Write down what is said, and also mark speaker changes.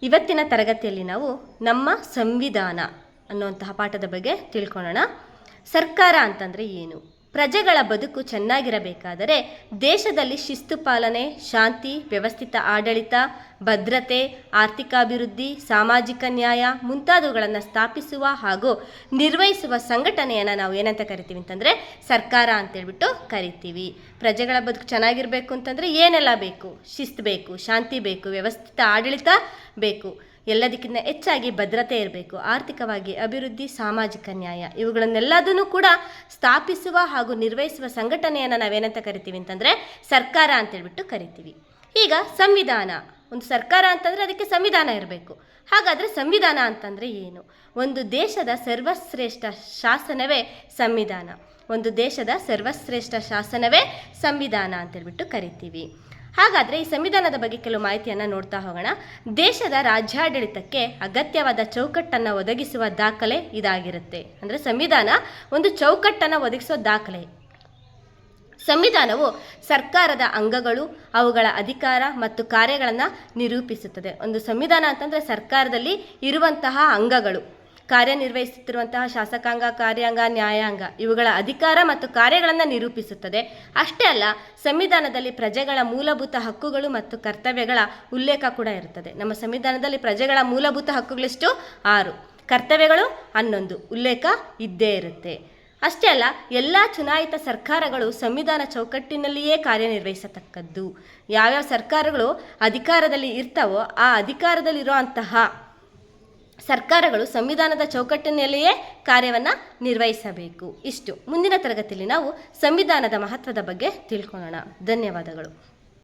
Speaker 1: ಇವತ್ತಿನ ತರಗತಿಯಲ್ಲಿ ನಾವು ನಮ್ಮ ಸಂವಿಧಾನ ಅನ್ನುವಂತಹ ಪಾಠದ ಬಗ್ಗೆ ತಿಳ್ಕೊಳ್ಳೋಣ. ಸರ್ಕಾರ ಅಂತಂದರೆ ಏನು? ಪ್ರಜೆಗಳ ಬದುಕು ಚೆನ್ನಾಗಿರಬೇಕಾದರೆ ದೇಶದಲ್ಲಿ ಶಿಸ್ತು ಪಾಲನೆ, ಶಾಂತಿ, ವ್ಯವಸ್ಥಿತ ಆಡಳಿತ, ಭದ್ರತೆ, ಆರ್ಥಿಕಾಭಿವೃದ್ಧಿ, ಸಾಮಾಜಿಕ ನ್ಯಾಯ ಮುಂತಾದವುಗಳನ್ನು ಸ್ಥಾಪಿಸುವ ಹಾಗೂ ನಿರ್ವಹಿಸುವ ಸಂಘಟನೆಯನ್ನು ನಾವು ಏನಂತ ಕರಿತೀವಿ ಅಂತಂದರೆ ಸರ್ಕಾರ ಅಂತೇಳ್ಬಿಟ್ಟು ಕರಿತೀವಿ. ಪ್ರಜೆಗಳ ಬದುಕು ಚೆನ್ನಾಗಿರಬೇಕು ಅಂತಂದರೆ ಏನೆಲ್ಲ ಬೇಕು? ಶಿಸ್ತು ಬೇಕು, ಶಾಂತಿ ಬೇಕು, ವ್ಯವಸ್ಥಿತ ಆಡಳಿತ ಬೇಕು, ಎಲ್ಲದಕ್ಕಿಂತ ಹೆಚ್ಚಾಗಿ ಭದ್ರತೆ ಇರಬೇಕು, ಆರ್ಥಿಕವಾಗಿ ಅಭಿವೃದ್ಧಿ, ಸಾಮಾಜಿಕ ನ್ಯಾಯ ಇವುಗಳನ್ನೆಲ್ಲದನ್ನು ಕೂಡ ಸ್ಥಾಪಿಸುವ ಹಾಗೂ ನಿರ್ವಹಿಸುವ ಸಂಘಟನೆಯನ್ನು ನಾವೇನಂತ ಕರಿತೀವಿ ಅಂತಂದರೆ ಸರ್ಕಾರ ಅಂತೇಳ್ಬಿಟ್ಟು ಕರಿತೀವಿ. ಈಗ ಸಂವಿಧಾನ, ಒಂದು ಸರ್ಕಾರ ಅಂತಂದರೆ ಅದಕ್ಕೆ ಸಂವಿಧಾನ ಇರಬೇಕು. ಹಾಗಾದರೆ ಸಂವಿಧಾನ ಅಂತಂದರೆ ಏನು? ಒಂದು ದೇಶದ ಸರ್ವಶ್ರೇಷ್ಠ ಶಾಸನವೇ ಸಂವಿಧಾನ. ಒಂದು ದೇಶದ ಸರ್ವಶ್ರೇಷ್ಠ ಶಾಸನವೇ ಸಂವಿಧಾನ ಅಂತೇಳ್ಬಿಟ್ಟು ಕರಿತೀವಿ. ಹಾಗಾದರೆ ಈ ಸಂವಿಧಾನದ ಬಗ್ಗೆ ಕೆಲವು ಮಾಹಿತಿಯನ್ನು ನೋಡ್ತಾ ಹೋಗೋಣ. ದೇಶದ ರಾಜ್ಯಾಡಳಿತಕ್ಕೆ ಅಗತ್ಯವಾದ ಚೌಕಟ್ಟನ್ನು ಒದಗಿಸುವ ದಾಖಲೆ ಇದಾಗಿರುತ್ತೆ. ಅಂದರೆ ಸಂವಿಧಾನ ಒಂದು ಚೌಕಟ್ಟನ್ನು ಒದಗಿಸುವ ದಾಖಲೆ. ಸಂವಿಧಾನವು ಸರ್ಕಾರದ ಅಂಗಗಳು, ಅವುಗಳ ಅಧಿಕಾರ ಮತ್ತು ಕಾರ್ಯಗಳನ್ನು ನಿರೂಪಿಸುತ್ತದೆ. ಒಂದು ಸಂವಿಧಾನ ಅಂತಂದರೆ ಸರ್ಕಾರದಲ್ಲಿ ಇರುವಂತಹ ಅಂಗಗಳು, ಕಾರ್ಯನಿರ್ವಹಿಸುತ್ತಿರುವಂತಹ ಶಾಸಕಾಂಗ, ಕಾರ್ಯಾಂಗ, ನ್ಯಾಯಾಂಗ ಇವುಗಳ ಅಧಿಕಾರ ಮತ್ತು ಕಾರ್ಯಗಳನ್ನು ನಿರೂಪಿಸುತ್ತದೆ. ಅಷ್ಟೇ ಅಲ್ಲ, ಸಂವಿಧಾನದಲ್ಲಿ ಪ್ರಜೆಗಳ ಮೂಲಭೂತ ಹಕ್ಕುಗಳು ಮತ್ತು ಕರ್ತವ್ಯಗಳ ಉಲ್ಲೇಖ ಕೂಡ ಇರುತ್ತದೆ. ನಮ್ಮ ಸಂವಿಧಾನದಲ್ಲಿ ಪ್ರಜೆಗಳ ಮೂಲಭೂತ ಹಕ್ಕುಗಳೆಷ್ಟು? 6, ಕರ್ತವ್ಯಗಳು 11, ಉಲ್ಲೇಖ ಇದ್ದೇ ಇರುತ್ತೆ. ಅಷ್ಟೇ ಅಲ್ಲ, ಎಲ್ಲ ಚುನಾಯಿತ ಸರ್ಕಾರಗಳು ಸಂವಿಧಾನ ಚೌಕಟ್ಟಿನಲ್ಲಿಯೇ ಕಾರ್ಯನಿರ್ವಹಿಸತಕ್ಕದ್ದು. ಯಾವ್ಯಾವ ಸರ್ಕಾರಗಳು ಅಧಿಕಾರದಲ್ಲಿ ಇರ್ತಾವೋ ಆ ಅಧಿಕಾರದಲ್ಲಿರುವಂತಹ ಸರ್ಕಾರಗಳು ಸಂವಿಧಾನದ ಚೌಕಟ್ಟಿನಲ್ಲಿಯೇ ಕಾರ್ಯವನ್ನು ನಿರ್ವಹಿಸಬೇಕು. ಇಷ್ಟು ಮುಂದಿನ ತರಗತಿಯಲ್ಲಿ ನಾವು ಸಂವಿಧಾನದ ಮಹತ್ವದ ಬಗ್ಗೆ ತಿಳ್ಕೊಳ್ಳೋಣ. ಧನ್ಯವಾದಗಳು.